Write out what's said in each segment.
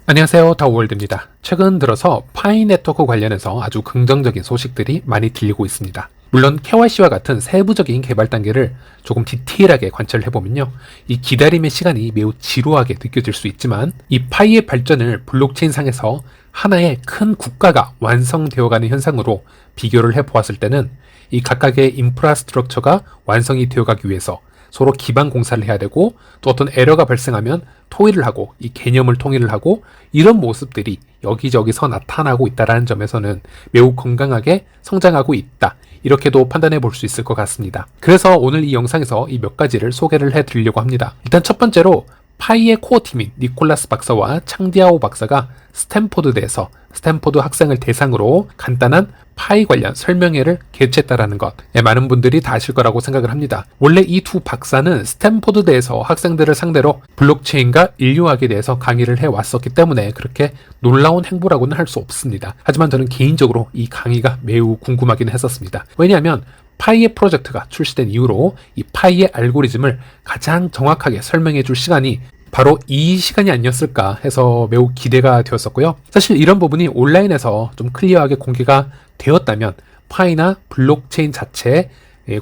안녕하세요, 더월드입니다. 최근 들어서 파이 네트워크 관련해서 아주 긍정적인 소식들이 많이 들리고 있습니다. 물론 KYC와 같은 세부적인 개발 단계를 조금 디테일하게 관찰을 해보면요, 이 기다림의 시간이 매우 지루하게 느껴질 수 있지만 이 파이의 발전을 블록체인 상에서 하나의 큰 국가가 완성되어가는 현상으로 비교를 해보았을 때는 이 각각의 인프라스트럭처가 완성이 되어가기 위해서 서로 기반 공사를 해야 되고, 또 어떤 에러가 발생하면 토의를 하고 이 개념을 통일을 하고, 이런 모습들이 여기저기서 나타나고 있다는 점에서는 매우 건강하게 성장하고 있다, 이렇게도 판단해 볼 수 있을 것 같습니다. 그래서 오늘 이 영상에서 이 몇 가지를 소개를 해 드리려고 합니다. 일단 첫 번째로 파이의 코어 팀인 니콜라스 박사와 창디아오 박사가 스탠포드대에서 스탠포드 학생을 대상으로 간단한 파이 관련 설명회를 개최했다라는 것, 많은 분들이 다 아실 거라고 생각을 합니다. 원래 이 두 박사는 스탠포드대에서 학생들을 상대로 블록체인과 인류학에 대해서 강의를 해왔었기 때문에 그렇게 놀라운 행보라고는 할 수 없습니다. 하지만 저는 개인적으로 이 강의가 매우 궁금하긴 했었습니다. 왜냐하면 파이의 프로젝트가 출시된 이후로 이 파이의 알고리즘을 가장 정확하게 설명해 줄 시간이 바로 이 시간이 아니었을까 해서 매우 기대가 되었었고요. 사실 이런 부분이 온라인에서 좀 클리어하게 공개가 되었다면 파이나 블록체인 자체에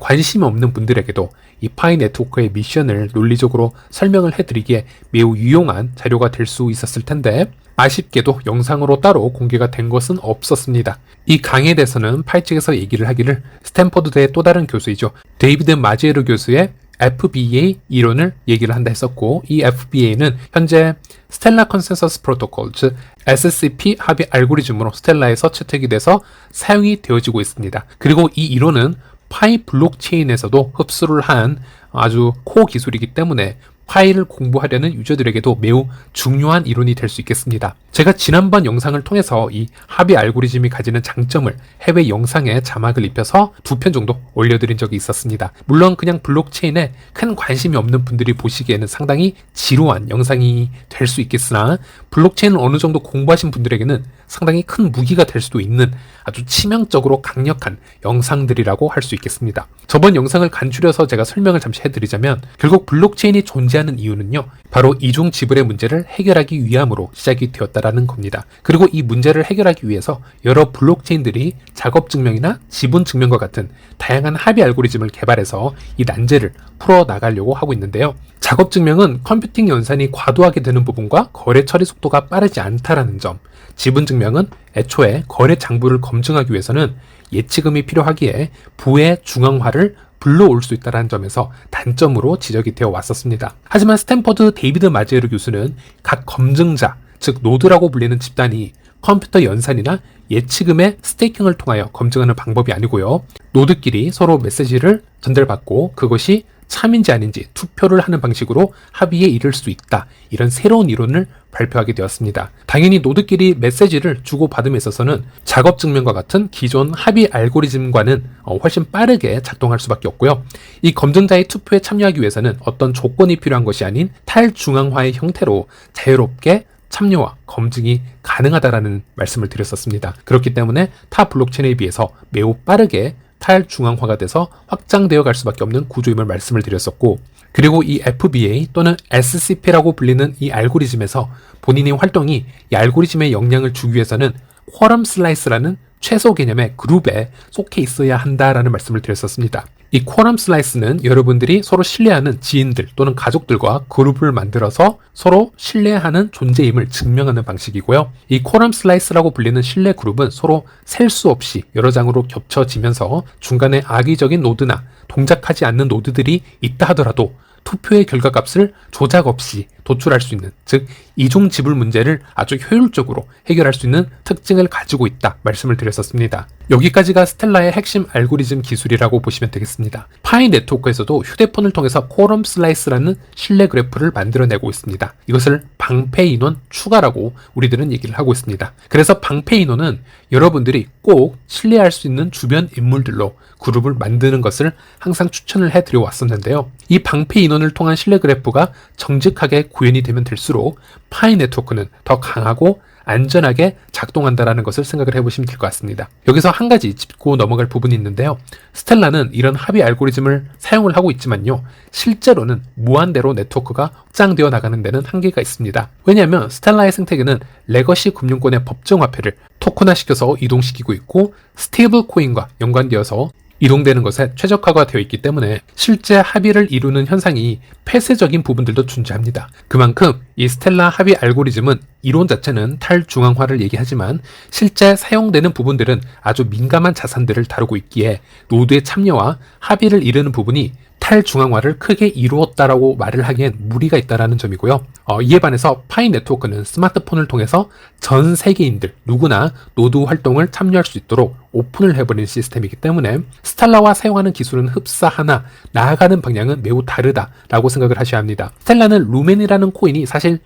관심이 없는 분들에게도 이 파이 네트워크의 미션을 논리적으로 설명을 해드리기에 매우 유용한 자료가 될 수 있었을 텐데, 아쉽게도 영상으로 따로 공개가 된 것은 없었습니다. 이 강의에 대해서는 파이 측에서 얘기를 하기를 스탠퍼드대의 또 다른 교수이죠, 데이비드 마지에르 교수의 FBA 이론을 얘기를 한다 했었고, 이 FBA는 현재 스텔라 컨센서스 프로토콜, 즉 SCP 합의 알고리즘으로 스텔라에서 채택이 돼서 사용이 되어지고 있습니다. 그리고 이 이론은 파이 블록체인에서도 흡수를 한 아주 코어 기술이기 때문에 파이를 공부하려는 유저들에게도 매우 중요한 이론이 될 수 있겠습니다. 제가 지난번 영상을 통해서 이 합의 알고리즘이 가지는 장점을 해외 영상에 자막을 입혀서 2편 정도 올려드린 적이 있었습니다. 물론 그냥 블록체인에 큰 관심이 없는 분들이 보시기에는 상당히 지루한 영상이 될 수 있겠으나, 블록체인을 어느 정도 공부하신 분들에게는 상당히 큰 무기가 될 수도 있는 아주 치명적으로 강력한 영상들이라고 할 수 있겠습니다. 저번 영상을 간추려서 제가 설명을 잠시 해드리자면, 결국 블록체인이 존재하는 이유는요, 바로 이중 지불의 문제를 해결하기 위함으로 시작이 되었다라는 겁니다. 그리고 이 문제를 해결하기 위해서 여러 블록체인들이 작업 증명이나 지분 증명과 같은 다양한 합의 알고리즘을 개발해서 이 난제를 풀어 나가려고 하고 있는데요. 작업 증명은 컴퓨팅 연산이 과도하게 되는 부분과 거래 처리 속도가 빠르지 않다라는 점, 지분 증명은 애초에 거래 장부를 검증하기 위해서는 예치금이 필요하기에 부의 중앙화를 불러올 수 있다는 점에서 단점으로 지적이 되어 왔었습니다. 하지만 스탠퍼드 데이비드 마지에르 교수는 각 검증자, 즉 노드라고 불리는 집단이 컴퓨터 연산이나 예치금의 스테이킹을 통하여 검증하는 방법이 아니고요, 노드끼리 서로 메시지를 전달받고 그것이 참인지 아닌지 투표를 하는 방식으로 합의에 이를 수 있다, 이런 새로운 이론을 발표하게 되었습니다. 당연히 노드끼리 메시지를 주고받음에 있어서는 작업 증명과 같은 기존 합의 알고리즘과는 훨씬 빠르게 작동할 수밖에 없고요. 이 검증자의 투표에 참여하기 위해서는 어떤 조건이 필요한 것이 아닌 탈중앙화의 형태로 자유롭게 참여와 검증이 가능하다라는 말씀을 드렸었습니다. 그렇기 때문에 타 블록체인에 비해서 매우 빠르게 탈중앙화가 돼서 확장되어 갈 수밖에 없는 구조임을 말씀을 드렸었고, 그리고 이 FBA 또는 SCP라고 불리는 이 알고리즘에서 본인의 활동이 이 알고리즘에 영향을 주기 위해서는 쿼럼 슬라이스라는 최소 개념의 그룹에 속해 있어야 한다라는 말씀을 드렸었습니다. 이 쿼럼 슬라이스는 여러분들이 서로 신뢰하는 지인들 또는 가족들과 그룹을 만들어서 서로 신뢰하는 존재임을 증명하는 방식이고요. 이 쿼럼 슬라이스라고 불리는 신뢰 그룹은 서로 셀 수 없이 여러 장으로 겹쳐지면서 중간에 악의적인 노드나 동작하지 않는 노드들이 있다 하더라도 투표의 결과값을 조작 없이 도출할 수 있는, 즉 이중 지불 문제를 아주 효율적으로 해결할 수 있는 특징을 가지고 있다 말씀을 드렸었습니다. 여기까지가 스텔라의 핵심 알고리즘 기술이라고 보시면 되겠습니다. 파이 네트워크에서도 휴대폰을 통해서 쿼럼 슬라이스라는 신뢰 그래프를 만들어내고 있습니다. 이것을 방패 인원 추가라고 우리들은 얘기를 하고 있습니다. 그래서 방패 인원은 여러분들이 꼭 신뢰할 수 있는 주변 인물들로 그룹을 만드는 것을 항상 추천을 해드려 왔었는데요. 이 방패 인원을 통한 신뢰 그래프가 정직하게 구현이 되면 될수록 파이 네트워크는 더 강하고 안전하게 작동한다라는 것을 생각을 해보시면 될 것 같습니다. 여기서 한 가지 짚고 넘어갈 부분이 있는데요. 스텔라는 이런 합의 알고리즘을 사용을 하고 있지만요. 실제로는 무한대로 네트워크가 확장되어 나가는 데는 한계가 있습니다. 왜냐하면 스텔라의 생태계는 레거시 금융권의 법정화폐를 토큰화시켜서 이동시키고 있고 스테이블 코인과 연관되어서 이동되는 것에 최적화가 되어 있기 때문에 실제 합의를 이루는 현상이 폐쇄적인 부분들도 존재합니다. 그만큼 이 스텔라 합의 알고리즘은 이론 자체는 탈중앙화를 얘기하지만 실제 사용되는 부분들은 아주 민감한 자산들을 다루고 있기에 노드의 참여와 합의를 이루는 부분이 탈중앙화를 크게 이루었다라고 말을 하기엔 무리가 있다라는 점이고요. 이에 반해서 파이 네트워크는 스마트폰을 통해서 전 세계인들 누구나 노드 활동을 참여할 수 있도록 오픈을 해버리는 시스템이기 때문에 스텔라와 사용하는 기술은 흡사하나 나아가는 방향은 매우 다르다라고 생각을 하셔야 합니다. 스텔라는 루멘이라는 코인이 사실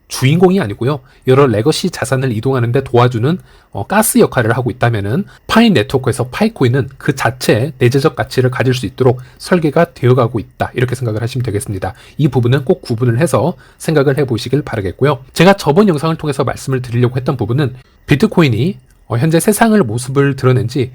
주인공이 아니고요. 여러 레거시 자산을 이동하는 데 도와주는 가스 역할을 하고 있다면은 파이 네트워크에서 파이코인은 그 자체의 내재적 가치를 가질 수 있도록 설계가 되어가고 있다. 이렇게 생각을 하시면 되겠습니다. 이 부분은 꼭 구분을 해서 생각을 해보시길 바라겠고요. 제가 저번 영상을 통해서 말씀을 드리려고 했던 부분은 비트코인이 현재 세상을 모습을 드러낸 지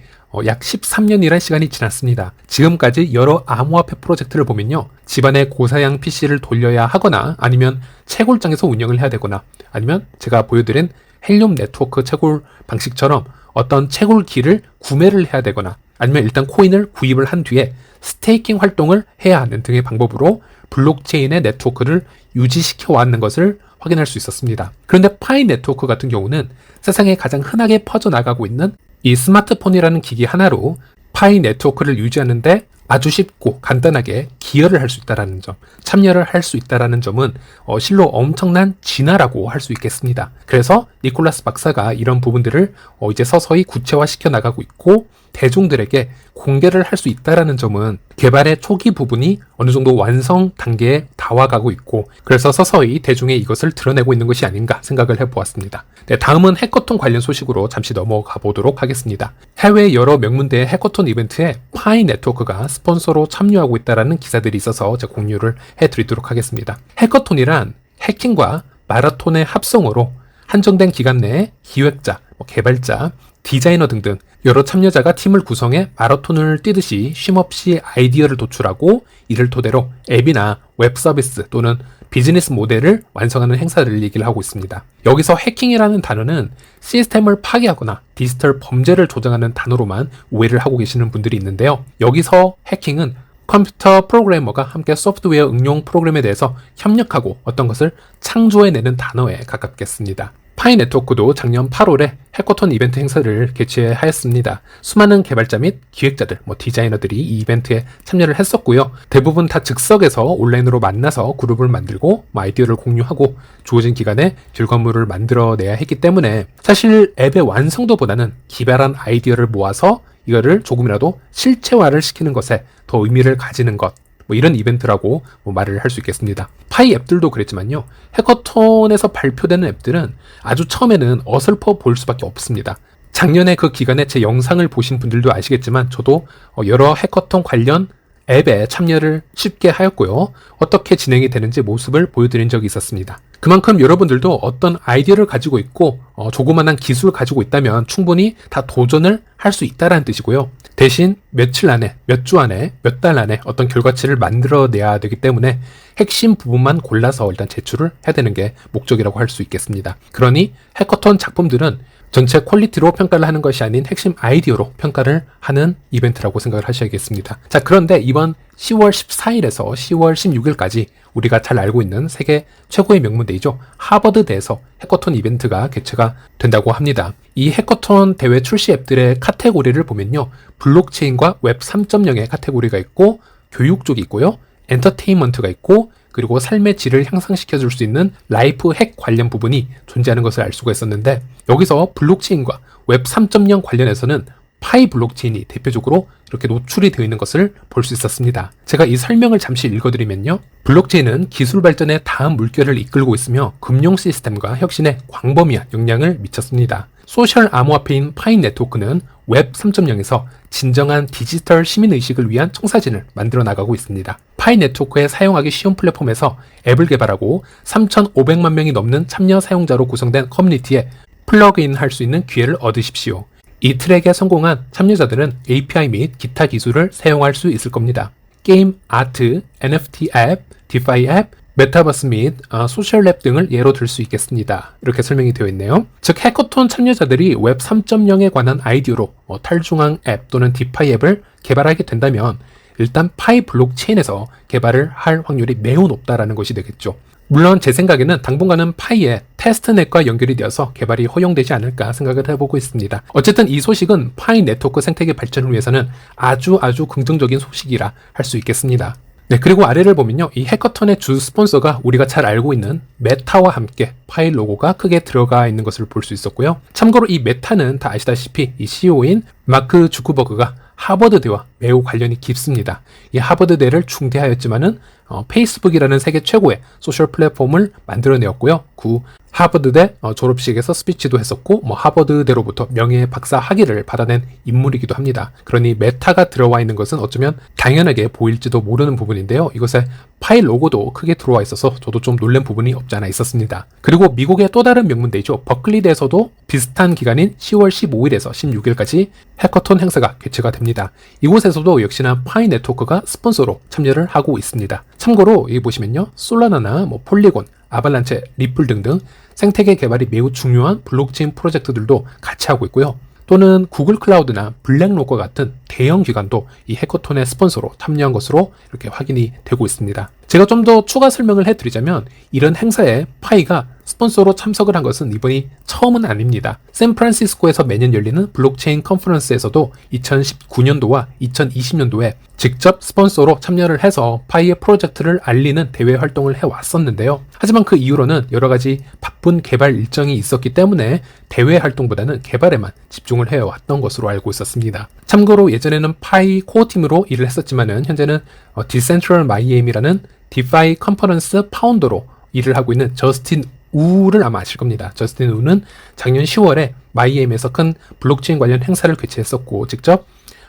약 13년이란 시간이 지났습니다. 지금까지 여러 암호화폐 프로젝트를 보면요. 집안에 고사양 PC를 돌려야 하거나 아니면 채굴장에서 운영을 해야 되거나 아니면 제가 보여드린 헬륨 네트워크 채굴 방식처럼 어떤 채굴기를 구매를 해야 되거나 아니면 일단 코인을 구입을 한 뒤에 스테이킹 활동을 해야 하는 등의 방법으로 블록체인의 네트워크를 유지시켜 왔는 것을 확인할 수 있었습니다. 그런데 파이 네트워크 같은 경우는 세상에 가장 흔하게 퍼져나가고 있는 이 스마트폰이라는 기기 하나로 파이 네트워크를 유지하는데 아주 쉽고 간단하게 기여를 할 수 있다는 점, 참여를 할 수 있다는 점은 실로 엄청난 진화라고 할 수 있겠습니다. 그래서 니콜라스 박사가 이런 부분들을 이제 서서히 구체화시켜 나가고 있고 대중들에게 공개를 할 수 있다는 점은 개발의 초기 부분이 어느 정도 완성 단계에 다와가고 있고 그래서 서서히 대중에 이것을 드러내고 있는 것이 아닌가 생각을 해보았습니다. 네, 다음은 해커톤 관련 소식으로 잠시 넘어가 보도록 하겠습니다. 해외 여러 명문대의 해커톤 이벤트에 파이 네트워크가 스폰서로 참여하고 있다는 기사들이 있어서 제가 공유를 해드리도록 하겠습니다. 해커톤이란 해킹과 마라톤의 합성어로 한정된 기간 내에 기획자, 개발자, 디자이너 등등 여러 참여자가 팀을 구성해 마라톤을 뛰듯이 쉼없이 아이디어를 도출하고 이를 토대로 앱이나 웹 서비스 또는 비즈니스 모델을 완성하는 행사를 얘기를 하고 있습니다. 여기서 해킹이라는 단어는 시스템을 파괴하거나 디지털 범죄를 조장하는 단어로만 오해를 하고 계시는 분들이 있는데요. 여기서 해킹은 컴퓨터 프로그래머가 함께 소프트웨어 응용 프로그램에 대해서 협력하고 어떤 것을 창조해내는 단어에 가깝겠습니다. 파이 네트워크도 작년 8월에 해커톤 이벤트 행사를 개최하였습니다. 수많은 개발자 및 기획자들, 디자이너들이 이 이벤트에 참여를 했었고요. 대부분 다 즉석에서 온라인으로 만나서 그룹을 만들고 아이디어를 공유하고 주어진 기간에 결과물을 만들어내야 했기 때문에 사실 앱의 완성도보다는 기발한 아이디어를 모아서 이거를 조금이라도 실체화를 시키는 것에 더 의미를 가지는 것, 이런 이벤트라고 말을 할 수 있겠습니다. 파이 앱들도 그랬지만요. 해커톤에서 발표되는 앱들은 아주 처음에는 어설퍼 보일 수밖에 없습니다. 작년에 그 기간에 제 영상을 보신 분들도 아시겠지만 저도 여러 해커톤 관련 앱에 참여를 쉽게 하였고요. 어떻게 진행이 되는지 모습을 보여드린 적이 있었습니다. 그만큼 여러분들도 어떤 아이디어를 가지고 있고 조그만한 기술을 가지고 있다면 충분히 다 도전을 할 수 있다는 뜻이고요. 대신 며칠 안에, 몇 주 안에, 몇 달 안에 어떤 결과치를 만들어내야 되기 때문에 핵심 부분만 골라서 일단 제출을 해야 되는 게 목적이라고 할 수 있겠습니다. 그러니 해커톤 작품들은 전체 퀄리티로 평가를 하는 것이 아닌 핵심 아이디어로 평가를 하는 이벤트라고 생각을 하셔야겠습니다. 자, 그런데 이번 10월 14일에서 10월 16일까지 우리가 잘 알고 있는 세계 최고의 명문대이죠. 하버드대에서 해커톤 이벤트가 개최가 된다고 합니다. 이 해커톤 대회 출시 앱들의 카테고리를 보면요. 블록체인과 웹 3.0의 카테고리가 있고 교육 쪽이 있고요. 엔터테인먼트가 있고 그리고 삶의 질을 향상시켜줄 수 있는 라이프 핵 관련 부분이 존재하는 것을 알 수가 있었는데 여기서 블록체인과 웹 3.0 관련해서는 파이 블록체인이 대표적으로 이렇게 노출이 되어 있는 것을 볼 수 있었습니다. 제가 이 설명을 잠시 읽어드리면요. 블록체인은 기술 발전의 다음 물결을 이끌고 있으며 금융 시스템과 혁신에 광범위한 영향을 미쳤습니다. 소셜 암호화폐인 파이 네트워크는 웹 3.0에서 진정한 디지털 시민의식을 위한 청사진을 만들어 나가고 있습니다. 파이 네트워크에 사용하기 쉬운 플랫폼에서 앱을 개발하고 3,500만 명이 넘는 참여 사용자로 구성된 커뮤니티에 플러그인 할 수 있는 기회를 얻으십시오. 이 트랙에 성공한 참여자들은 API 및 기타 기술을 사용할 수 있을 겁니다. 게임, 아트, NFT 앱, 디파이 앱, 메타버스 및 소셜 앱 등을 예로 들 수 있겠습니다. 이렇게 설명이 되어 있네요. 즉 해커톤 참여자들이 웹 3.0에 관한 아이디어로 탈중앙 앱 또는 디파이 앱을 개발하게 된다면 일단 파이 블록체인에서 개발을 할 확률이 매우 높다라는 것이 되겠죠. 물론 제 생각에는 당분간은 파이의 테스트넷과 연결이 되어서 개발이 허용되지 않을까 생각을 해보고 있습니다. 어쨌든 이 소식은 파이 네트워크 생태계 발전을 위해서는 아주 긍정적인 소식이라 할 수 있겠습니다. 네, 그리고 아래를 보면요. 이 해커톤의 주 스폰서가 우리가 잘 알고 있는 메타와 함께 파이 로고가 크게 들어가 있는 것을 볼 수 있었고요. 참고로 이 메타는 다 아시다시피 이 CEO인 마크 주크버그가 하버드대와 매우 관련이 깊습니다. 이 하버드대를 중퇴하였지만은 페이스북이라는 세계 최고의 소셜 플랫폼을 만들어내었고요. 그 하버드대 졸업식에서 스피치도 했었고 하버드대로부터 명예 박사 학위를 받아낸 인물이기도 합니다. 그러니 메타가 들어와 있는 것은 어쩌면 당연하게 보일지도 모르는 부분인데요. 이것에 파이 로고도 크게 들어와 있어서 저도 좀 놀란 부분이 없지 않아 있었습니다. 그리고 미국의 또 다른 명문대이죠. 버클리대에서도 비슷한 기간인 10월 15일에서 16일까지 해커톤 행사가 개최가 됩니다. 이곳에서도 역시나 파이 네트워크가 스폰서로 참여를 하고 있습니다. 참고로 여기 보시면요. 솔라나나 폴리곤, 아발란체, 리플 등등 생태계 개발이 매우 중요한 블록체인 프로젝트들도 같이 하고 있고요. 또는 구글 클라우드나 블랙록과 같은 대형 기관도 이 해커톤의 스폰서로 참여한 것으로 이렇게 확인이 되고 있습니다. 제가 좀 더 추가 설명을 해드리자면 이런 행사에 파이가 스폰서로 참석을 한 것은 이번이 처음은 아닙니다. 샌프란시스코에서 매년 열리는 블록체인 컨퍼런스에서도 2019년도와 2020년도에 직접 스폰서로 참여를 해서 파이의 프로젝트를 알리는 대외 활동을 해왔었는데요. 하지만 그 이후로는 여러 가지 바쁜 개발 일정이 있었기 때문에 대외 활동보다는 개발에만 집중을 해왔던 것으로 알고 있었습니다. 참고로 예전에는 파이 코어팀으로 일을 했었지만은 현재는 디센트럴 마이애미라는 디파이 컨퍼런스 파운더로 일을 하고 있는 저스틴 우를 아마 아실 겁니다. 저스틴 우는 작년 10월에 마이애미에서 큰 블록체인 관련 행사를 개최했었고 직접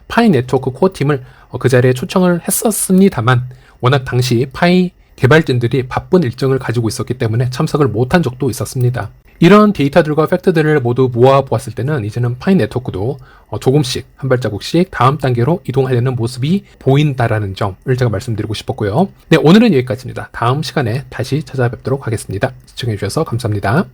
파이 네트워크 코어팀을 그 자리에 초청을 했었습니다만 워낙 당시 파이 개발진들이 바쁜 일정을 가지고 있었기 때문에 참석을 못한 적도 있었습니다. 이런 데이터들과 팩트들을 모두 모아보았을 때는 이제는 파이 네트워크도 조금씩 한 발자국씩 다음 단계로 이동하려는 모습이 보인다라는 점을 제가 말씀드리고 싶었고요. 네, 오늘은 여기까지입니다. 다음 시간에 다시 찾아뵙도록 하겠습니다. 시청해주셔서 감사합니다.